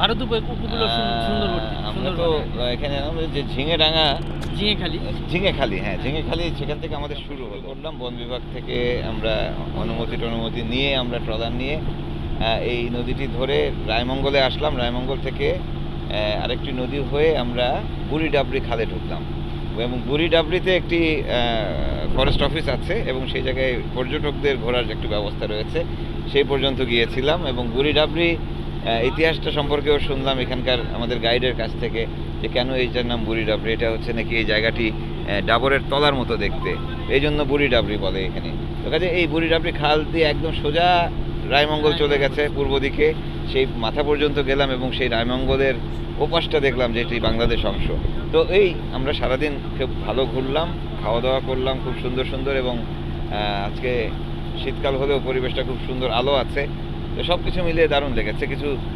ভারত উপকূল সুন্দরবর্তী আমরা তো এখানে আমাদের যে ঝিঙেখালি, হ্যাঁ ঝিঙেখালি, সেখান থেকে আমাদের শুরু হলো। করলাম বন বিভাগ থেকে আমরা অনুমতি নিয়ে আমরা ট্রলার নিয়ে এই নদীটি ধরে রায়মঙ্গলে আসলাম। রায়মঙ্গল থেকে আরেকটি নদী হয়ে আমরা বুড়িডাবরি খালে ঢুকলাম এবং বুড়িডাবরিতে একটি ফরেস্ট অফিস আছে এবং সেই জায়গায় পর্যটকদের ঘোরার একটি ব্যবস্থা রয়েছে, সেই পর্যন্ত গিয়েছিলাম এবং বুড়িডাবরি ইতিহাসটা সম্পর্কেও শুনলাম এখানকার আমাদের গাইডের কাছ থেকে, যে কেন এইটার নাম বুড়িডাবরি। এটা হচ্ছে নাকি এই জায়গাটি ডাবরের তলার মতো দেখতে, এই জন্য বুড়িডাবরি বলে এখানে। তো কাজে এই বুড়িডাবরি খাল দিয়ে একদম সোজা রায়মঙ্গল চলে গেছে পূর্ব দিকে, সেই মাথা পর্যন্ত গেলাম এবং সেই রায়মঙ্গলের ওপাশটা দেখলাম যেটি বাংলাদেশ অংশ। তো এই আমরা সারাদিন খুব ভালো ঘুরলাম, খাওয়া দাওয়া করলাম খুব সুন্দর সুন্দর, এবং আজকে শীতকাল হলেও পরিবেশটা খুব সুন্দর, আলো আছে। তো সব কিছু মিলিয়ে দারুণ লেগেছে। কিছু